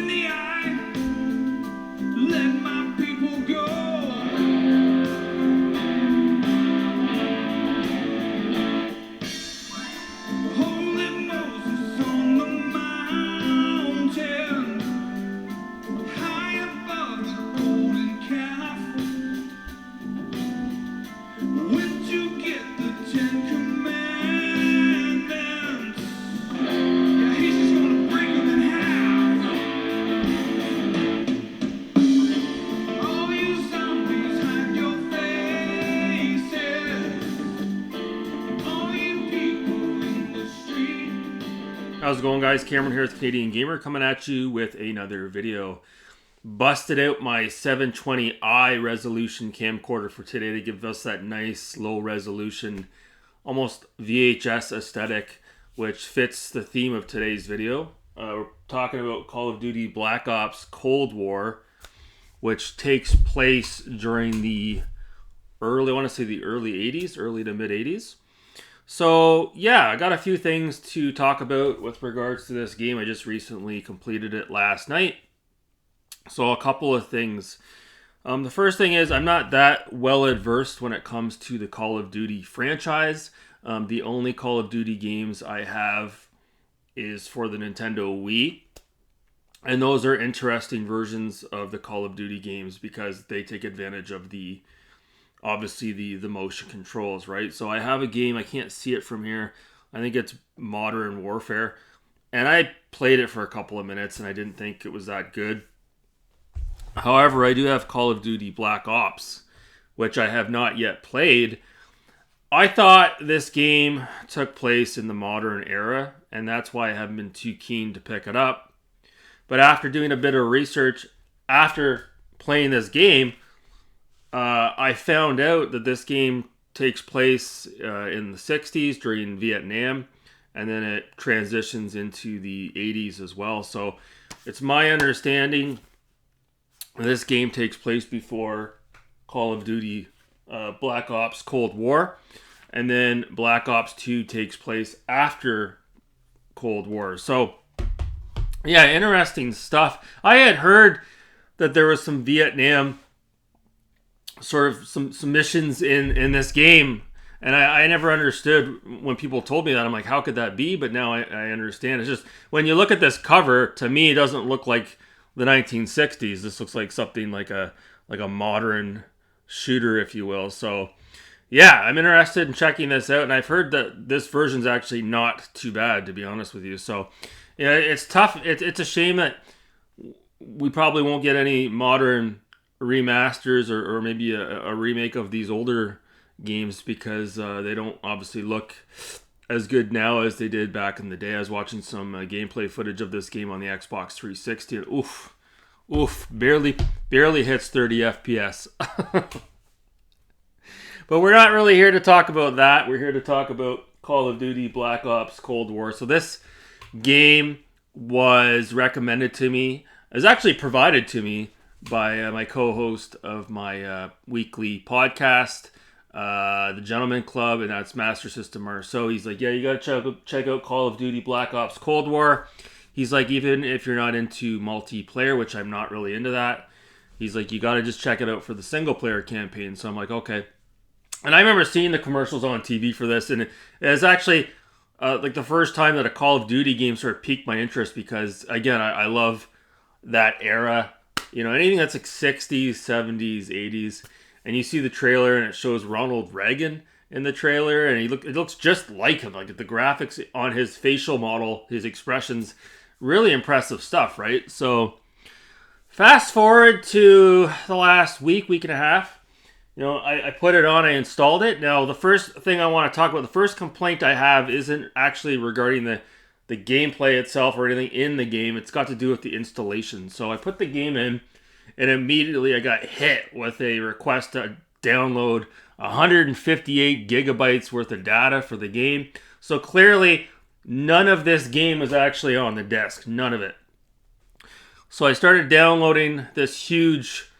in the eye. Let my people go. Holy Moses on the mountain, high above the golden calf. Where'd you get the Ten Commandments? Yeah, he's just gonna break them in half. All you zombies, hide your faces. All you people in the street. How's it going, guys? Cameron here with Canadian Gamer, coming at you with another video. Busted out my 720i resolution camcorder for today to give us that nice low resolution, almost VHS aesthetic, which fits the theme of today's video. We're talking about Call of Duty Black Ops Cold War, which takes place during the early 80s, early to mid 80s. So yeah, I got a few things to talk about with regards to this game. I just recently completed it last night. So a couple of things. The first thing is I'm not that well adversed when it comes to the Call of Duty franchise. The only Call of Duty games I have is for the Nintendo Wii. And those are interesting versions of the Call of Duty games because they take advantage of the motion controls, right? So I have a game, I can't see it from here. I think it's Modern Warfare. And I played it for a couple of minutes and I didn't think it was that good. However, I do have Call of Duty Black Ops, which I have not yet played. I thought this game took place in the modern era, and that's why I haven't been too keen to pick it up. But after doing a bit of research, after playing this game, I found out that this game takes place in the 60s during Vietnam, and then it transitions into the 80s as well. So it's my understanding this game takes place before Call of Duty Black Ops Cold War, and then Black Ops 2 takes place after Cold War. So, yeah, interesting stuff. I had heard that there was some Vietnam, sort of some missions in this game, and I never understood when people told me that. I'm like, how could that be? But now I understand. It's just, when you look at this cover, to me, it doesn't look like the 1960s. This looks like something like a modern shooter, if you will. So yeah, I'm interested in checking this out, and I've heard that this version's actually not too bad, to be honest with you. So yeah, it's tough. It's a shame that we probably won't get any modern remasters or maybe a remake of these older games because they don't obviously look as good now as they did back in the day. I was watching some gameplay footage of this game on the Xbox 360 and oof, barely hits 30 FPS. But we're not really here to talk about that. We're here to talk about Call of Duty Black Ops Cold War. So this game was recommended to me. It was actually provided to me by my co-host of my weekly podcast, the Gentleman Club, and that's Master System Marceau. He's like, yeah, you gotta check out Call of Duty Black Ops Cold War. He's like, even if you're not into multiplayer, which I'm not really into that, he's like, you gotta just check it out for the single player campaign. So I'm like, okay. And I remember seeing the commercials on TV for this, and it was actually like the first time that a Call of Duty game sort of piqued my interest because, again, I love that era. You know, anything that's like 60s, 70s, 80s. And you see the trailer and it shows Ronald Reagan in the trailer, and it looks just like him. Like the graphics on his facial model, his expressions, really impressive stuff, right? So fast forward to the last week and a half. You know, I put it on, I installed it. Now, the first thing I want to talk about, the first complaint I have isn't actually regarding the gameplay itself or anything in the game. It's got to do with the installation. So I put the game in, and immediately I got hit with a request to download 158 gigabytes worth of data for the game. So clearly, none of this game is actually on the disk. None of it. So I started downloading this huge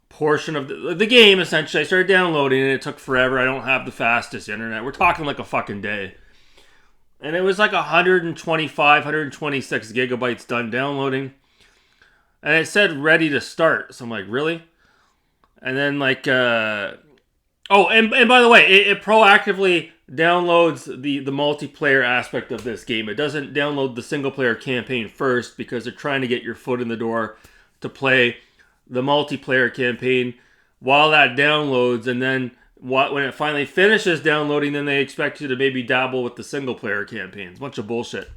portion of the game, essentially. I started downloading it. It took forever. I don't have the fastest internet. We're talking like a fucking day. And it was like 125, 126 gigabytes done downloading. and it said ready to start. So I'm like, really? And then like, oh, and by the way, it proactively downloads the multiplayer aspect of this game. It doesn't download the single player campaign first because they're trying to get your foot in the door to play the multiplayer campaign while that downloads, and then when it finally finishes downloading, then they expect you to maybe dabble with the single player campaigns. Bunch of bullshit.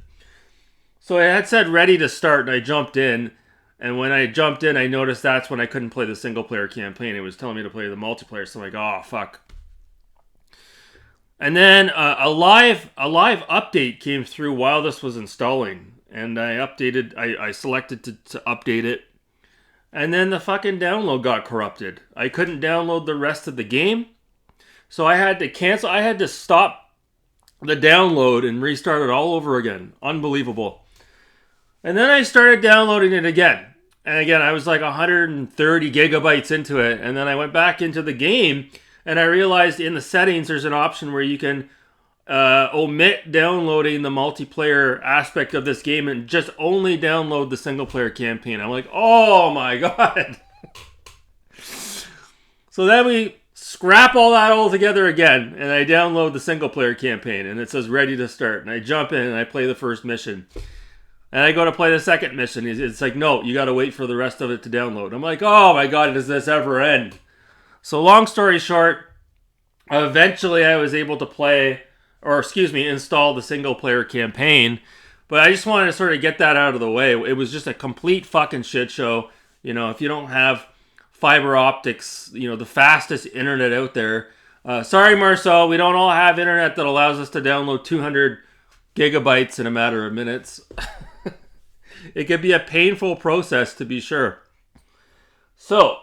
So it had said ready to start, and I jumped in. And when I jumped in, I noticed that's when I couldn't play the single player campaign. It was telling me to play the multiplayer. So I'm like, oh fuck. And then a live update came through while this was installing, and I selected to update it, and then the fucking download got corrupted. I couldn't download the rest of the game, so I had to cancel. I had to stop the download and restart it all over again. Unbelievable. And then I started downloading it again. And again, I was like 130 gigabytes into it. And then I went back into the game, and I realized in the settings there's an option where you can omit downloading the multiplayer aspect of this game and just only download the single player campaign. I'm like, oh my god. So then we scrap all that all together again, and I download the single player campaign, and it says ready to start. And I jump in and I play the first mission. And I go to play the second mission. It's like, no, you got to wait for the rest of it to download. I'm like, oh my god, does this ever end? So long story short, eventually I was able to install the single player campaign. But I just wanted to sort of get that out of the way. It was just a complete fucking shit show. You know, if you don't have fiber optics, you know, the fastest internet out there. Sorry, Marcel, we don't all have internet that allows us to download 200 gigabytes in a matter of minutes. It could be a painful process, to be sure. So,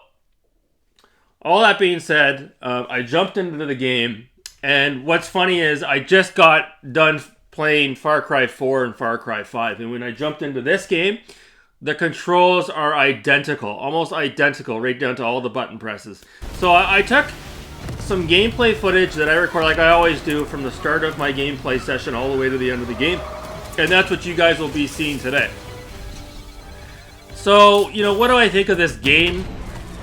all that being said, I jumped into the game, and what's funny is I just got done playing Far Cry 4 and Far Cry 5, and when I jumped into this game, the controls are identical, almost identical, right down to all the button presses. So I took some gameplay footage that I record like I always do from the start of my gameplay session all the way to the end of the game, and that's what you guys will be seeing today. So, you know, what do I think of this game?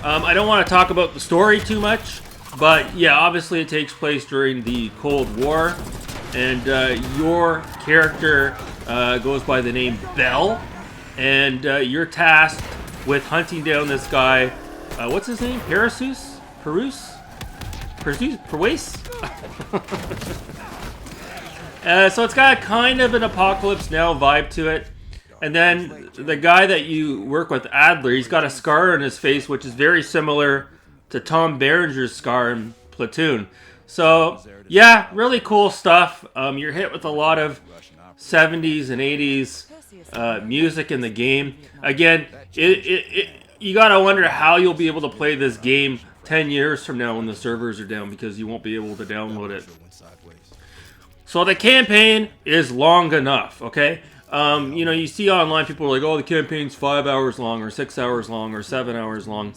I don't want to talk about the story too much, but yeah, obviously it takes place during the Cold War, and your character goes by the name Bell, and you're tasked with hunting down this guy. What's his name? Perus? So it's got kind of an Apocalypse Now vibe to it. And then the guy that you work with, Adler, he's got a scar on his face, which is very similar to Tom Berenger's scar in Platoon. So, yeah, really cool stuff. You're hit with a lot of 70s and 80s music in the game. Again, you gotta wonder how you'll be able to play this game 10 years from now when the servers are down, because you won't be able to download it. So the campaign is long enough, okay? You know, you see online people are like, oh, the campaign's 5 hours long, or 6 hours long, or 7 hours long.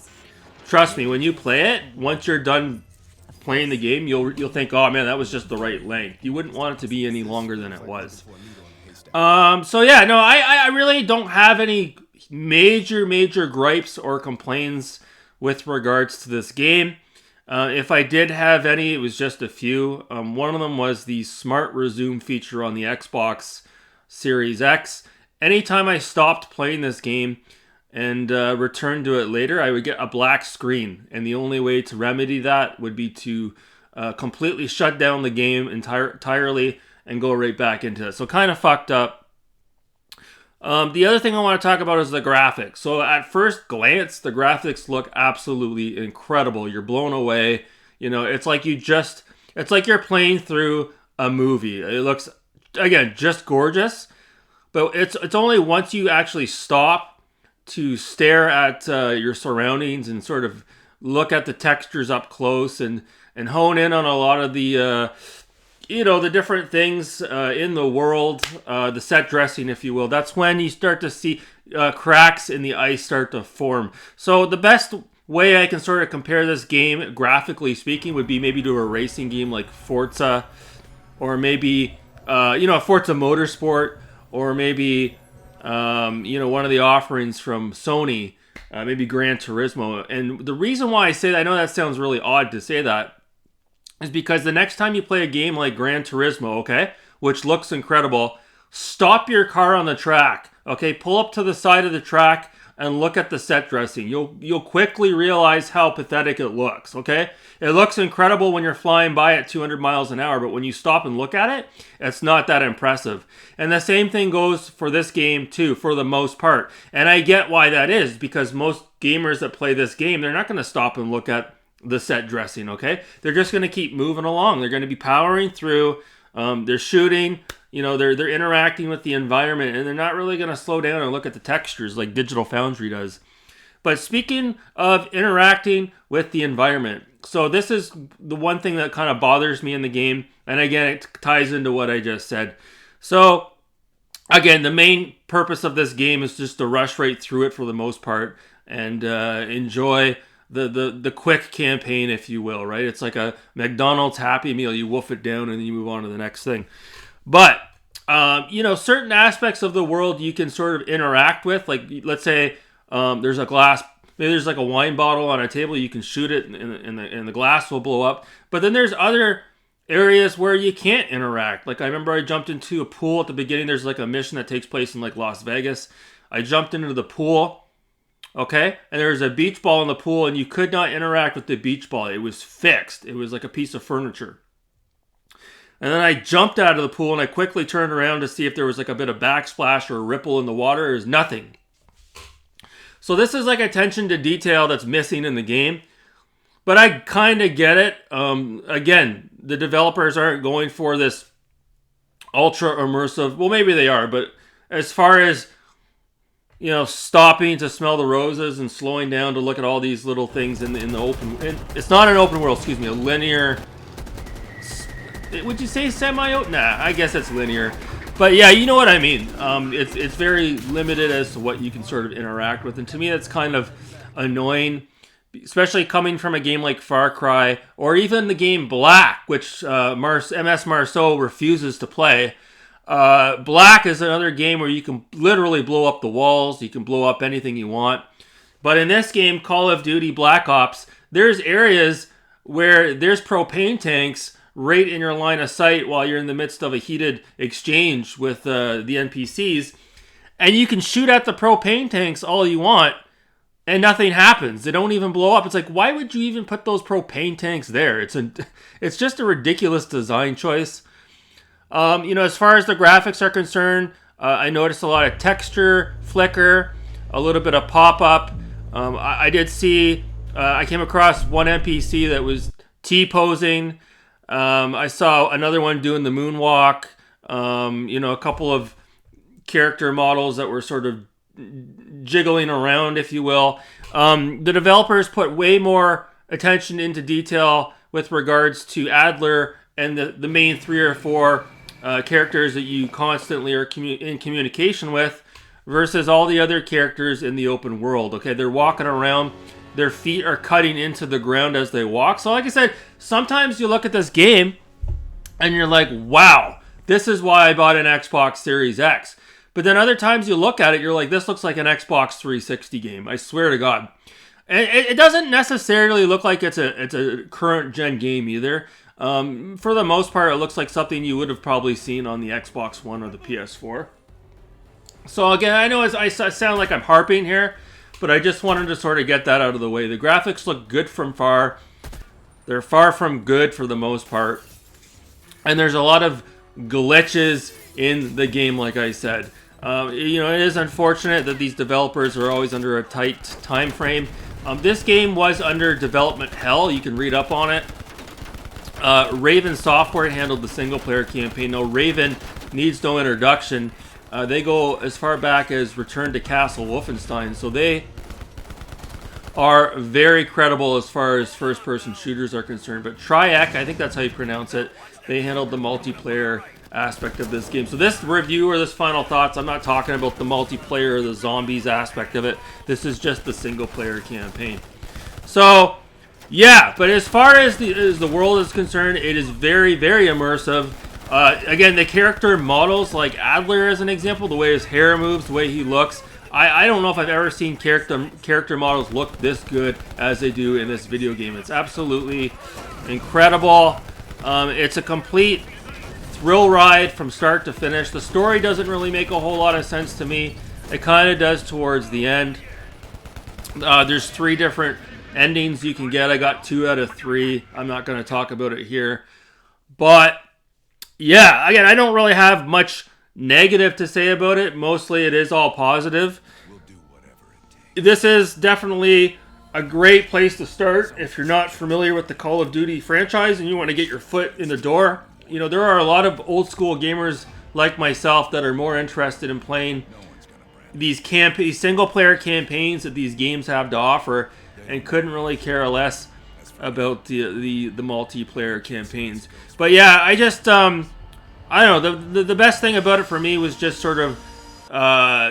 Trust me, when you play it, once you're done playing the game, you'll think, oh man, that was just the right length. You wouldn't want it to be any longer than it was. So yeah, no, I really don't have any major gripes or complaints with regards to this game. If I did have any, it was just a few. One of them was the Smart Resume feature on the Xbox Series X. Anytime I stopped playing this game and returned to it later, I would get a black screen. And the only way to remedy that would be to completely shut down the game entirely and go right back into it. So kind of fucked up. The other thing I want to talk about is the graphics. So at first glance, the graphics look absolutely incredible. You're blown away. You know, it's like you're playing through a movie. It looks, again, just gorgeous. But it's only once you actually stop to stare at your surroundings and sort of look at the textures up close and hone in on a lot of the the different things in the world, the set dressing, if you will. That's when you start to see cracks in the ice start to form. So the best way I can sort of compare this game, graphically speaking, would be maybe to a racing game like Forza, or maybe a Forza Motorsport, or maybe you know, one of the offerings from Sony, maybe Gran Turismo. And the reason why I say that, I know that sounds really odd to say that, is because the next time you play a game like Gran Turismo, okay, which looks incredible, stop your car on the track, okay? Pull up to the side of the track and look at the set dressing. You'll quickly realize how pathetic it looks, okay? It looks incredible when you're flying by at 200 miles an hour, but when you stop and look at it, it's not that impressive. And the same thing goes for this game too, for the most part. And I get why that is, because most gamers that play this game, they're not going to stop and look at the set dressing, okay? They're just going to keep moving along. They're going to be powering through. They're shooting. You know, they're interacting with the environment, and they're not really going to slow down and look at the textures like Digital Foundry does. But speaking of interacting with the environment, so this is the one thing that kind of bothers me in the game, and again, it ties into what I just said. So, again, the main purpose of this game is just to rush right through it for the most part and enjoy the quick campaign, if you will, right? It's like a McDonald's Happy Meal. You wolf it down and then you move on to the next thing. But, you know, certain aspects of the world you can sort of interact with. Like, let's say there's a glass, maybe there's like a wine bottle on a table. You can shoot it and the glass will blow up. But then there's other areas where you can't interact. Like, I remember I jumped into a pool at the beginning. There's like a mission that takes place in like Las Vegas. I jumped into the pool. Okay, and there was a beach ball in the pool, and you could not interact with the beach ball. It was fixed. It was like a piece of furniture. And then I jumped out of the pool, and I quickly turned around to see if there was like a bit of backsplash or a ripple in the water. There's nothing. So this is like attention to detail that's missing in the game. But I kind of get it. Again, the developers aren't going for this ultra immersive. Well, maybe they are, but as far as, you know, stopping to smell the roses and slowing down to look at all these little things in the open. It's not an open world, excuse me, a linear. Would you say semi-open? Nah, I guess it's linear. But yeah, you know what I mean. It's very limited as to what you can sort of interact with. And to me, that's kind of annoying, especially coming from a game like Far Cry or even the game Black, which MS Marceau refuses to play. Black is another game where you can literally blow up the walls. You can blow up anything you want. But in this game, Call of Duty Black Ops, there's areas where there's propane tanks right in your line of sight while you're in the midst of a heated exchange with the NPCs. And you can shoot at the propane tanks all you want, and nothing happens. They don't even blow up. It's like, why would you even put those propane tanks there? It's just a ridiculous design choice. You know, as far as the graphics are concerned, I noticed a lot of texture, flicker, a little bit of pop-up. I did see, I came across one NPC that was T-posing. I saw another one doing the moonwalk. You know, a couple of character models that were sort of jiggling around, if you will. The developers put way more attention into detail with regards to Adler and the main 3 or 4 characters that you constantly are in communication with versus all the other characters in the open world. Okay, they're walking around. Their feet are cutting into the ground as they walk. So like I said, sometimes you look at this game and you're like, wow, this is why I bought an Xbox Series X. But then other times you look at it, you're like, this looks like an Xbox 360 game. I swear to God. And it doesn't necessarily look like it's a current gen game either. For the most part, it looks like something you would have probably seen on the Xbox One or the PS4. So again, I know I sound like I'm harping here, but I just wanted to sort of get that out of the way. The graphics look good from far. They're far from good for the most part. And there's a lot of glitches in the game, like I said. You know, it is unfortunate that these developers are always under a tight time frame. This game was under development hell. You can read up on it. Raven Software handled the single-player campaign. No, Raven needs no introduction. They go as far back as Return to Castle Wolfenstein, so they are very credible as far as first-person shooters are concerned. But Triac, I think that's how you pronounce it, they handled the multiplayer aspect of this game. So this review or this final thoughts, I'm not talking about the multiplayer or the zombies aspect of it. This is just the single-player campaign. So yeah, but as far as the world is concerned, it is very, very immersive. Again, the character models, like Adler as an example, the way his hair moves, the way he looks. I don't know if I've ever seen character models look this good as they do in this video game. It's absolutely incredible. It's a complete thrill ride from start to finish. The story doesn't really make a whole lot of sense to me. It kind of does towards the end. There's 3 different endings you can get. I got 2 out of 3. I'm not going to talk about it here. But, yeah, again, I don't really have much negative to say about it. Mostly it is all positive. This is definitely a great place to start if you're not familiar with the Call of Duty franchise and you want to get your foot in the door. You know, there are a lot of old school gamers like myself that are more interested in playing these single player campaigns that these games have to offer and couldn't really care less about the multiplayer campaigns. But yeah, I just I don't know, the best thing about it for me was just sort of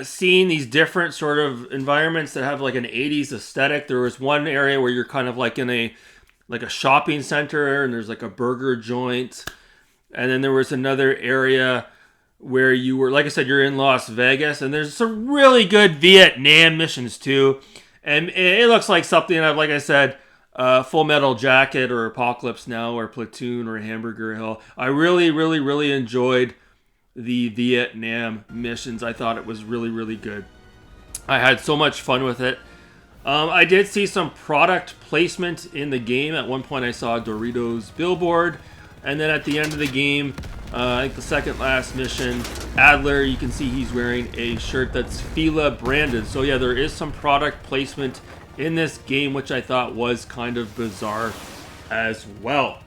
seeing these different sort of environments that have like an 80s aesthetic. There was one area where you're kind of like in a shopping center and there's like a burger joint. And then there was another area where you were, like I said, you're in Las Vegas. And there's some really good Vietnam missions too. And it looks like something I've, like I said, Full Metal Jacket or Apocalypse Now or Platoon or Hamburger Hill. I really, really, really enjoyed the Vietnam missions. I thought it was really, really good. I had so much fun with it. I did see some product placement in the game. At one point I saw a Doritos billboard. And then at the end of the game, I think the second last mission, Adler, you can see he's wearing a shirt that's Fila branded. So yeah, there is some product placement in this game, which I thought was kind of bizarre as well.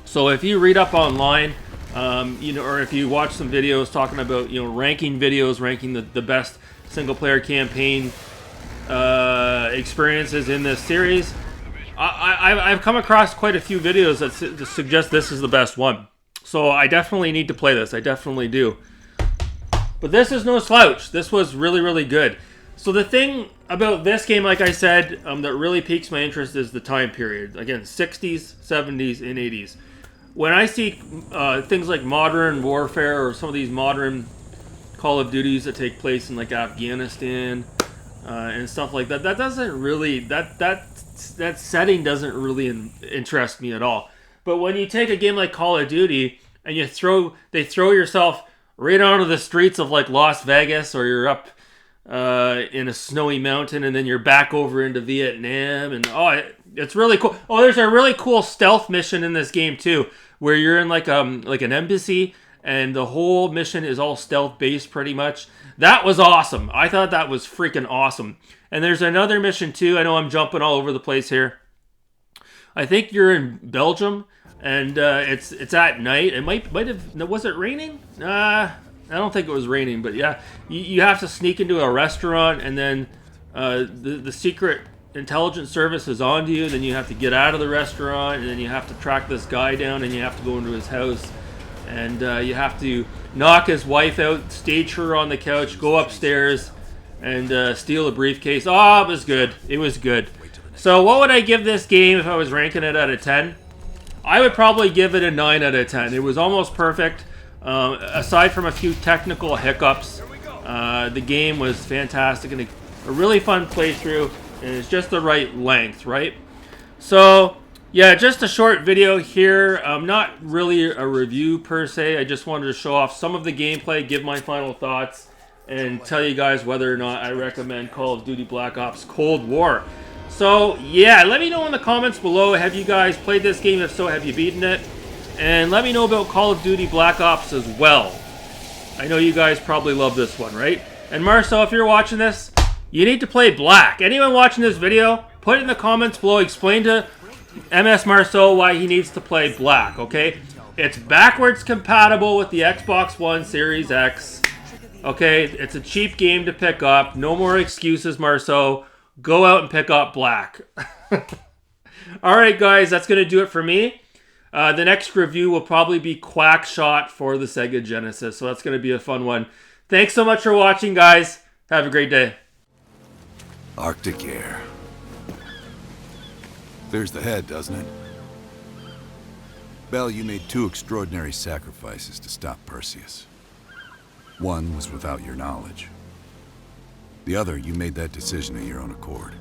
So if you read up online, you know, or if you watch some videos talking about, you know, ranking the best single player campaign experiences in this series, I've come across quite a few videos that suggest this is the best one. So I definitely need to play this. I definitely do. But this is no slouch. This was really, really good. So the thing about this game, like I said, that really piques my interest is the time period. Again, 60s, 70s, and 80s. When I see things like Modern Warfare or some of these modern Call of Duties that take place in like Afghanistan and stuff like that, that doesn't really, that setting doesn't really interest me at all. But when you take a game like Call of Duty and they throw yourself right onto the streets of like Las Vegas, or you're up in a snowy mountain and then you're back over into Vietnam, and it's really cool. Oh, there's a really cool stealth mission in this game too, where you're in like an embassy and the whole mission is all stealth based pretty much. That was awesome. I thought that was freaking awesome. And there's another mission too. I know I'm jumping all over the place here. I think you're in Belgium, and it's at night. It might have. Was it raining? I don't think it was raining, but yeah, you have to sneak into a restaurant, and then the secret intelligence service is onto you. Then you have to get out of the restaurant, and then you have to track this guy down, and you have to go into his house, and you have to knock his wife out, stage her on the couch, go upstairs, and steal a briefcase. Oh, it was good. It was good. So what would I give this game if I was ranking it out of 10? I would probably give it a 9 out of 10. It was almost perfect. Aside from a few technical hiccups, the game was fantastic and a really fun playthrough, and it's just the right length, right? So, yeah, just a short video here. Not really a review per se. I just wanted to show off some of the gameplay, give my final thoughts, and tell you guys whether or not I recommend Call of Duty Black Ops Cold War. So, yeah, let me know in the comments below, have you guys played this game? If so, have you beaten it? And let me know about Call of Duty Black Ops as well. I know you guys probably love this one, right? And Marcel, if you're watching this, you need to play Black. Anyone watching this video, put it in the comments below. Explain to MS Marceau why he needs to play Black, okay? It's backwards compatible with the Xbox One Series X. Okay, it's a cheap game to pick up. No more excuses, Marceau. Go out and pick up Black. Alright guys, that's going to do it for me. The next review will probably be Quackshot for the Sega Genesis. So that's going to be a fun one. Thanks so much for watching, guys. Have a great day. Arctic air. There's the head, doesn't it? Bell, you made two extraordinary sacrifices to stop Perseus. One was without your knowledge. The other, you made that decision of your own accord.